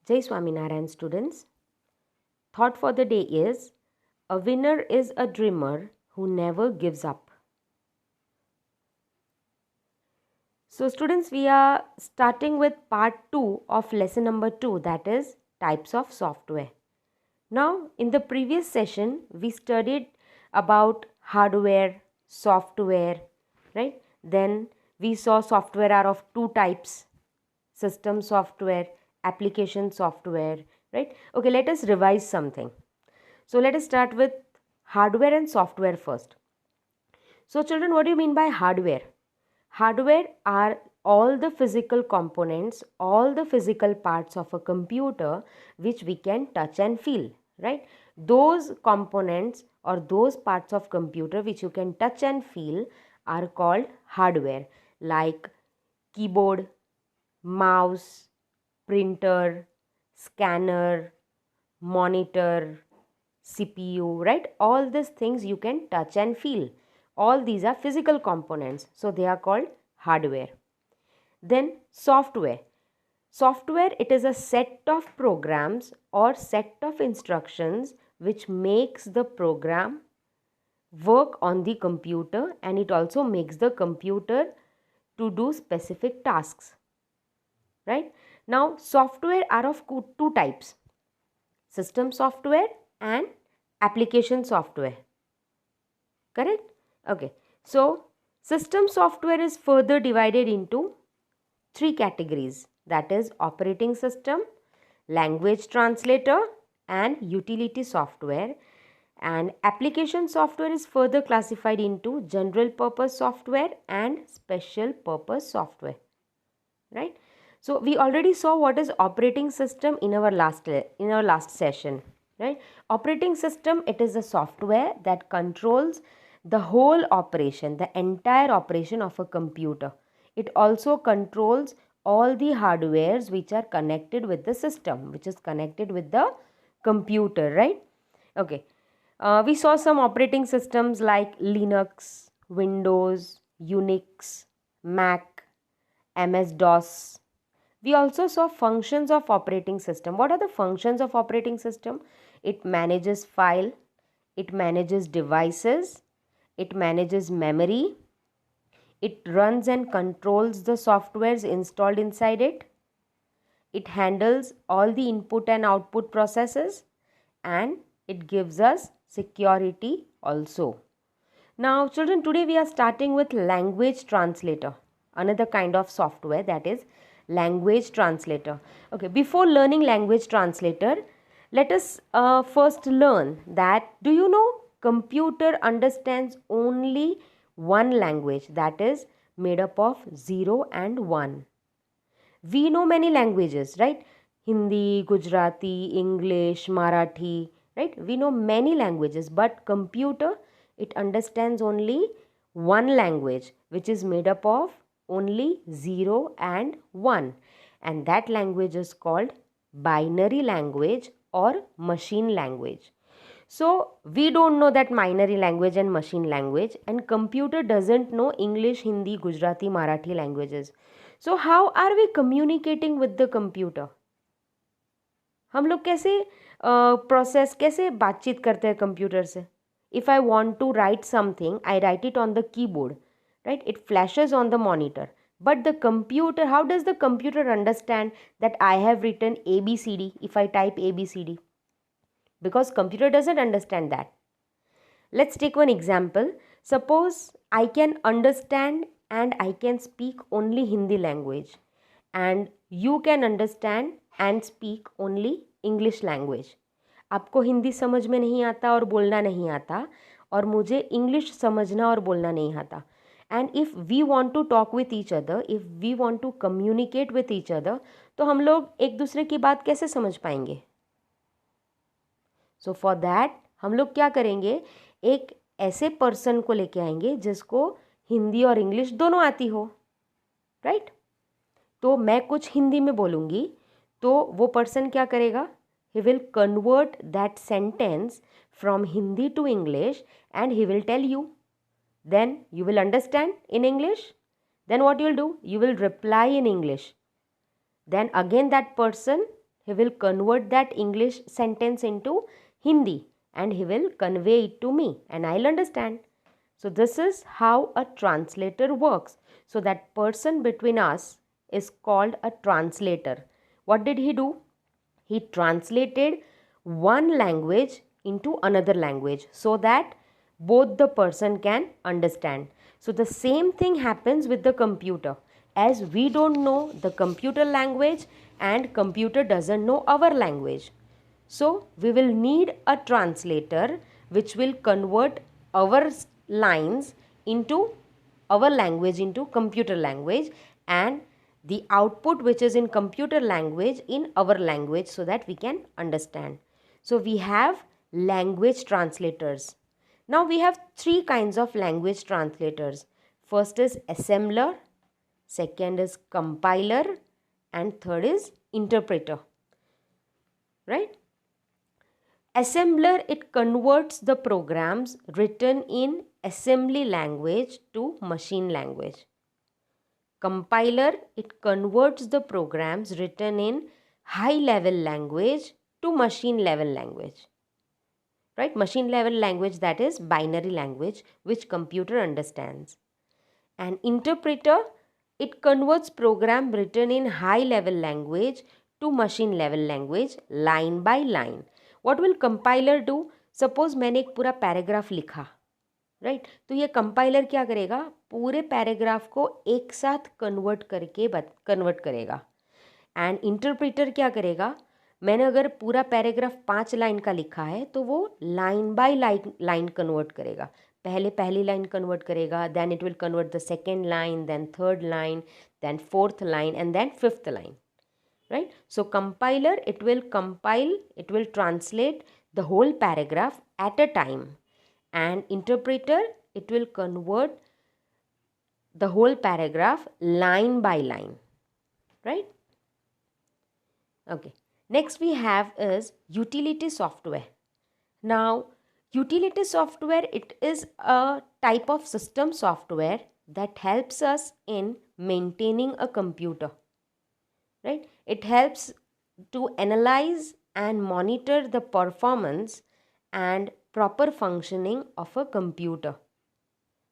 Jai Swaminarayan students. Thought for the day is, a winner is a dreamer who never gives up. So students, we are starting with part 2 of lesson number 2, that is types of software. Now in the previous session we studied about hardware, software, right? Then we saw software are of two types, system software, application software, right? Okay, let us revise something. So let us start with hardware and software first. So children, what do you mean by hardware? Hardware are all the physical components, all the physical parts of a computer which we can touch and feel, right? Those components or those parts of computer which you can touch and feel are called hardware, like keyboard, mouse, printer, scanner, monitor, CPU, right? All these things you can touch and feel. All these are physical components, so they are called hardware. Then software. Software, it is a set of programs or set of instructions which makes the program work on the computer, and it also makes the computer to do specific tasks, right? Now software are of two types, system software and application software, correct? Okay, so system software is further divided into three categories, that is operating system, language translator and utility software. And application software is further classified into general purpose software and special purpose software, right? So we already saw what is operating system in our last session, right? Operating system, it is a software that controls the whole operation, the entire operation of a computer. It also controls all the hardwares which are connected with the system, which is connected with the computer, right? Okay. We saw some operating systems like Linux, Windows, Unix, Mac, MS-DOS. We also saw functions of operating system. What are the functions of operating system? It manages file, it manages devices, it manages memory, it runs and controls the softwares installed inside it, it handles all the input and output processes, and it gives us security also. Now children, today we are starting with language translator, another kind of software, that is language translator. Okay, before learning language translator, let us first learn that, do you know computer understands only one language, that is made up of 0 and 1. We know many languages, right? Hindi, Gujarati, English, Marathi, right? We know many languages, but computer, it understands only one language which is made up of only 0 and 1, and that language is called binary language or machine language. So we don't know that binary language and machine language, and computer doesn't know English, Hindi, Gujarati, Marathi languages. So how are we communicating with the computer? हम लोग कैसे process कैसे बातचीत करते हैं computer से? If I want to write something, I write it on the keyboard, right? It flashes on the monitor. But the computer, how does the computer understand that I have written ABCD if I type ABCD? Because computer doesn't understand that. Let's take one example. Suppose I can understand and I can speak only Hindi language, and you can understand and speak only English language. आपको हिंदी समझ में नहीं आता और बोलना नहीं आता, और मुझे इंग्लिश समझना और बोलना नहीं आता. And if we want to talk with each other, if we want to communicate with each other, तो हम लोग एक दूसरे की बात कैसे समझ पाएंगे? So for that हम लोग क्या करेंगे, एक ऐसे पर्सन को लेके आएंगे जिसको हिंदी और इंग्लिश दोनों आती हो, राइट? तो मैं कुछ हिंदी में बोलूँगी, तो वो पर्सन क्या करेगा, he will convert that sentence from Hindi to English and he will tell you. Then you will understand in English. Then what you will do, you will reply in English. Then again that person, he will convert that English sentence into Hindi and he will convey it to me and I'll understand. So this is how a translator works. So that person between us is called a translator. What did he do? He translated one language into another language so that both the person can understand. So the same thing happens with the computer. As we don't know the computer language and computer doesn't know our language. So we will need a translator which will convert our lines into our language into computer language and the output which is in computer language in our language so that we can understand. So we have language translators. Now we have three kinds of language translators. First is assembler, second is compiler, and third is interpreter. Right? Assembler, it converts the programs written in assembly language to machine language. Compiler, it converts the programs written in high level language to machine level language. Right? Machine level language, that is binary language which computer understands. And interpreter, it converts program written in high level language to machine level language line by line. What will compiler do? Suppose मैंने एक पूरा paragraph लिखा, right? तो ये compiler क्या करेगा? पूरे paragraph को एक साथ कन्वर्ट करेगा. एंड इंटरप्रेटर क्या करेगा? मैंने अगर पूरा पैराग्राफ 5 लाइन का लिखा है तो वो लाइन बाय लाइन कन्वर्ट करेगा. पहले पहली लाइन कन्वर्ट करेगा, then it will convert the second line, then third line, then fourth line and then fifth line. Right? So compiler, it will compile, it will translate the whole paragraph at a time, and interpreter, it will convert the whole paragraph line by line. Right? Okay. Next we have is utility software. Now utility software, it is a type of system software that helps us in maintaining a computer. Right? It helps to analyze and monitor the performance and proper functioning of a computer.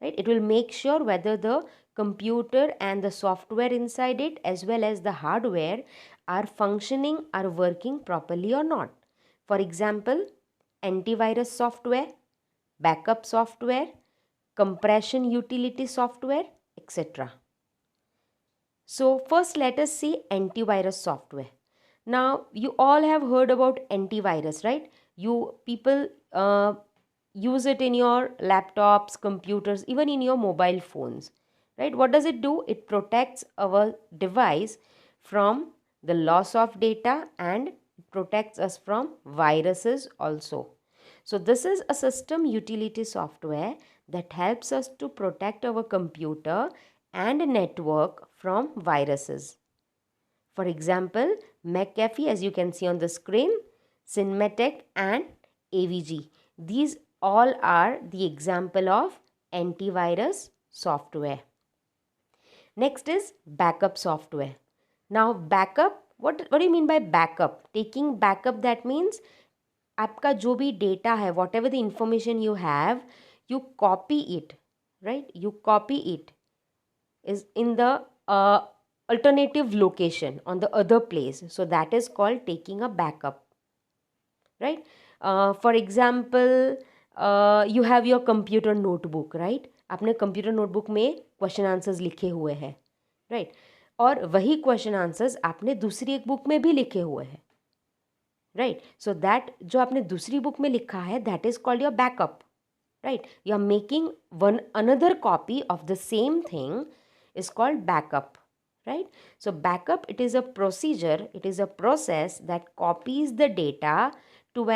Right? It will make sure whether the computer and the software inside it as well as the hardware are functioning, are working properly or not. For example, antivirus software, backup software, compression utility software, etc. So first let us see antivirus software. Now you all have heard about antivirus, right? People use it in your laptops, computers, even in your mobile phones, right? What does it do? It protects our device from the loss of data and protects us from viruses also. So this is a system utility software that helps us to protect our computer and network from viruses. For example, McAfee, as you can see on the screen, Cinematic and AVG. These all are the example of antivirus software. Next is backup software. Now backup, what do you mean by backup? Taking backup, that means आपका जो भी data है, whatever the information you have, you copy it, right? You copy it is in the alternative location on the other place. So that is called taking a backup, right? For example, you have your computer notebook, right? आपने computer notebook में question answers लिखे हुए हैं, right? और वही question answers आपने दूसरी एक book में भी लिखे हुए हैं, right? So that जो आपने दूसरी book में लिखा है, that is called your backup, right? You are making another copy of the same thing is called backup, right? So backup, it is a procedure, it is a process that copies the data to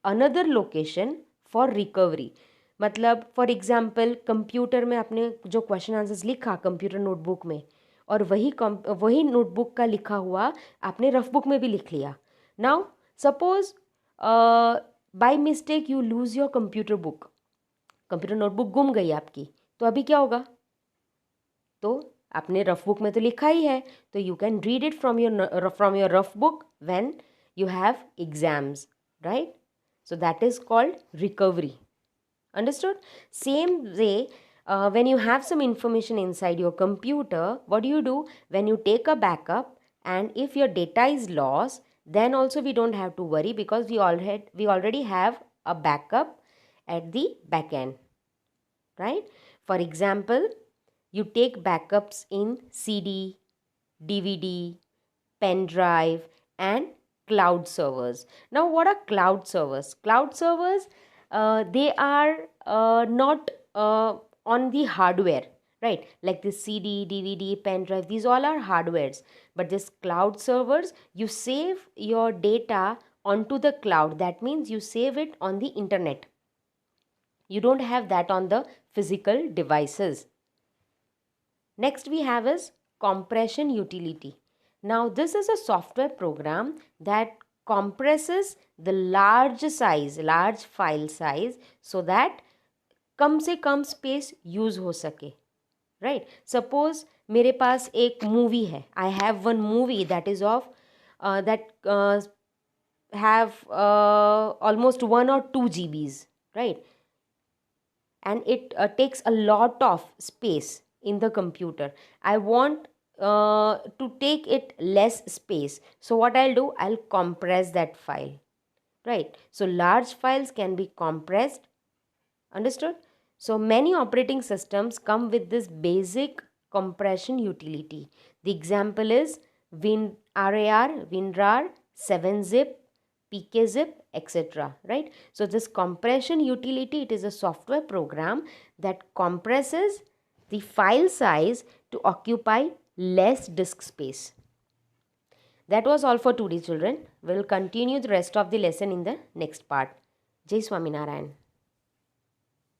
another location for recovery. मतलब for example, computer में आपने जो question answers लिखा computer notebook में, और वही notebook का लिखा हुआ आपने रफ बुक में भी लिख लिया. Now suppose by mistake you lose your computer book, computer notebook गुम गई आपकी, तो अभी क्या होगा? तो आपने रफ बुक में तो लिखा ही है, तो you can read it from your rough book when you have exams, right? So that is called recovery. Understood? Same way, when you have some information inside your computer, what do? When you take a backup, and if your data is lost, then also we don't have to worry, because we already have a backup at the back end, right? For example, you take backups in CD, DVD, pen drive, and cloud servers. Now, what are cloud servers? Cloud servers, they are not on the hardware, right? Like the CD, DVD, pen drive, these all are hardwares. But this cloud servers, you save your data onto the cloud. That means you save it on the internet. You don't have that on the physical devices. Next we have is compression utility. Now this is a software program that compresses the large file size so that कम से कम space use हो सके, right? Suppose मेरे पास एक movie है, I have one movie that is of that have almost 1 or 2 GBs, right? And it takes a lot of space in the computer. I want to take it less space, so what I'll do, I'll compress that file, right? So large files can be compressed. Understood? So many operating systems come with this basic compression utility. The example is WinRAR, WinRAR, 7-zip, PKzip, etc. Right? So this compression utility, it is a software program that compresses the file size to occupy less disk space. That was all for today, children. We'll continue the rest of the lesson in the next part. Jai Swaminarayan.